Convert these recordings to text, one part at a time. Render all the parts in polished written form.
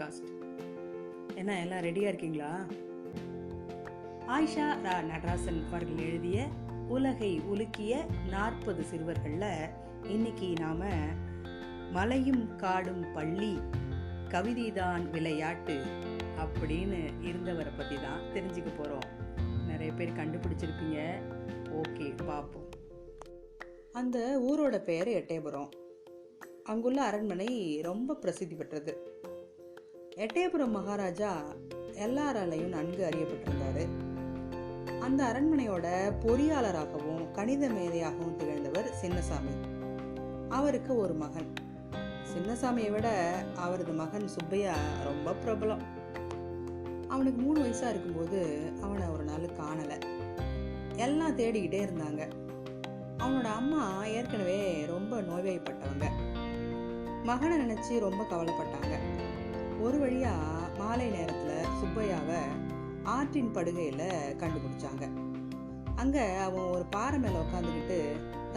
Podcast. என்ன எல்லாம் ரெடியாக இருக்கீங்களா? ஆயிஷா ரா நடராசன் அவர்கள் எழுதிய உலகை உலுக்கிய 40 சிறுவர்களில் இன்னைக்கு நாம் மலையும் காடும் பள்ளி கவிதைதான் விளையாட்டு அப்படின்னு இருந்தவரை பற்றி தான் தெரிஞ்சுக்க போகிறோம். நிறைய பேர் கண்டுபிடிச்சிருப்பீங்க. ஓகே, பார்ப்போம். அந்த ஊரோட பேர் எட்டயபுரம். அங்குள்ள அரண்மனை ரொம்ப பிரசித்தி பெற்றது. எட்டயபுரம் மகாராஜா எல்லாராலையும் நன்கு அறியப்பட்டிருந்தாரு. அந்த அரண்மனையோட பொறியாளராகவும் கணித மேதையாகவும் திகழ்ந்தவர் சின்னசாமி. அவருக்கு ஒரு மகன். சின்னசாமியை விட அவரது மகன் சுப்பையா ரொம்ப பிரபலம். அவனுக்கு 3 வயசா இருக்கும்போது அவனை ஒரு நாள் காணலை. எல்லாம் தேடிக்கிட்டே இருந்தாங்க. அவனோட அம்மா ஏற்கனவே ரொம்ப நோய்வாய்ப்பட்டவங்க. மகனை நினைச்சு ரொம்ப கவலைப்பட்டாங்க. ஒரு வழியா மாலை நேரத்துல சுப்பையாவை ஆற்றின் படுகையில கண்டுபிடிச்சாங்க. அங்க அவன் ஒரு பாறை மேல உட்காந்துக்கிட்டு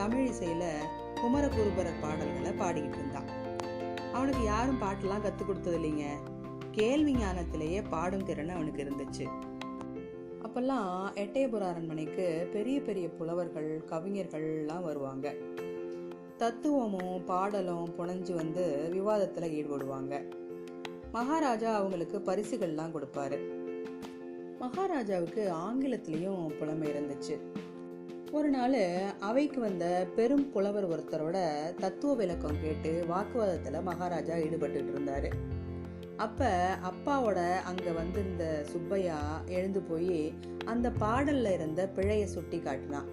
தமிழ் இசையில குமரகுருபரர் பாடல்களை பாடிக்கிட்டு இருந்தான். அவனுக்கு யாரும் பாட்டெல்லாம் கத்து கொடுத்தது இல்லைங்க. கேள்வி ஞானத்திலேயே பாடும் திறன் அவனுக்கு இருந்துச்சு. அப்பெல்லாம் எட்டயபுர அரண்மனைக்கு பெரிய பெரிய புலவர்கள் கவிஞர்கள்லாம் வருவாங்க. தத்துவமும் பாடலும் புனைஞ்சு வந்து விவாதத்துல ஈடுபடுவாங்க. மகாராஜா அவங்களுக்கு பரிசுகள்லாம் கொடுப்பாரு. மகாராஜாவுக்கு ஆங்கிலத்திலையும் புலமை இருந்துச்சு. ஒரு நாள் அவைக்கு வந்த பெரும் புலவர் ஒருத்தரோட தத்துவ விளக்கம் கேட்டு வாக்குவாதத்துல மகாராஜா ஈடுபட்டு இருந்தாரு. அப்ப அப்பாவோட அங்க வந்திருந்த சுப்பையா எழுந்து போய் அந்த பாடல்ல இருந்த பிழைய சுட்டி காட்டினான்.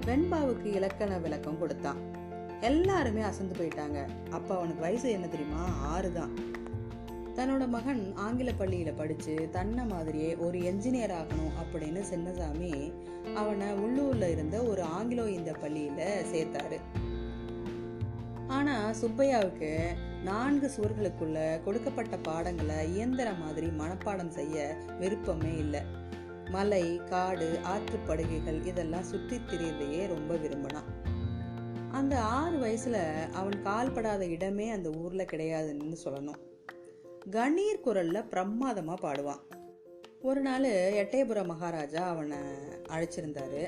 வெண்பாவுக்கு இலக்கண விளக்கம் கொடுத்தான். எல்லாருமே அசந்து போயிட்டாங்க. அப்ப அவனுக்கு வயசு என்ன தெரியுமா? 6 தான். தன்னோட மகன் ஆங்கில பள்ளியில படிச்சு தன்னை மாதிரியே ஒரு என்ஜினியர் ஆகணும் அப்படின்னு சின்னசாமி அவனை உள்ளூர்ல இருந்த ஒரு ஆங்கிலோ இந்திய பள்ளியில சேர்த்தாரு. ஆனா சுப்பையாவுக்கு 4 சுவர்களுக்குள்ள கொடுக்கப்பட்ட பாடங்களை இயந்திர மாதிரி மனப்பாடம் செய்ய விருப்பமே இல்லை. மலை, காடு, ஆற்றுப்படுகைகள் இதெல்லாம் சுற்றி திரியதையே ரொம்ப விரும்பினான். அந்த 6 வயசுல அவன் கால்படாத இடமே அந்த ஊர்ல கிடையாதுன்னு சொல்லணும். கணீர் குரல்ல பிரமாதமா பாடுவான். ஒரு நாள் எட்டயபுர மகாராஜா அவனை அழைச்சிருந்தாரு.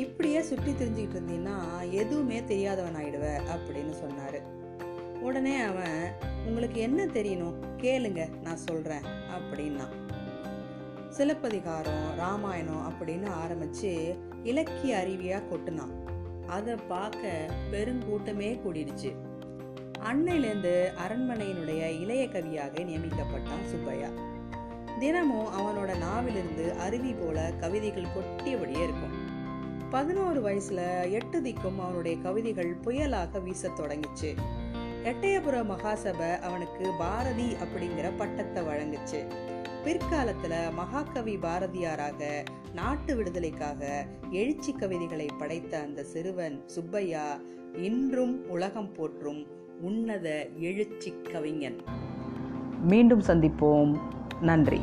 இப்படியே சுற்றி திரிஞ்சுக்கிட்டு இருந்தீங்கன்னா எதுவுமே தெரியாதவன் ஆயிடுவ அப்படின்னு சொன்னாரு. உடனே அவன், உங்களுக்கு என்ன தெரியணும் கேளுங்க, நான் சொல்றேன் அப்படின்னா. சிலப்பதிகாரம், ராமாயணம் அப்படின்னு ஆரம்பிச்சு இலக்கிய அறிவியா கொட்டுனான். அதை பார்க்க பெருங்கூட்டமே கூடிடுச்சு. அன்னையிலேருந்து அரண்மனையினுடைய இளைய கவியாக நியமிக்கப்பட்டான் சுப்பையா. தினமும் அவனோட நாவிலிருந்து அருவி போல கவிதைகள் கொட்டியபடியே இருக்கும். 11 வயசுல 8 திக்கும் அவனுடைய கவிதைகள் புயலாக வீச தொடங்கிச்சு. எட்டயபுர மகாசபை அவனுக்கு பாரதி அப்படிங்கிற பட்டத்தை வழங்குச்சு. பிற்காலத்துல மகாகவி பாரதியாராக நாட்டு விடுதலைக்காக எழுச்சி கவிதைகளை படைத்த அந்த சிறுவன் சுப்பையா இன்றும் உலகம் போற்றும் உன்னத எழுச்சி கவிஞன். மீண்டும் சந்திப்போம். நன்றி.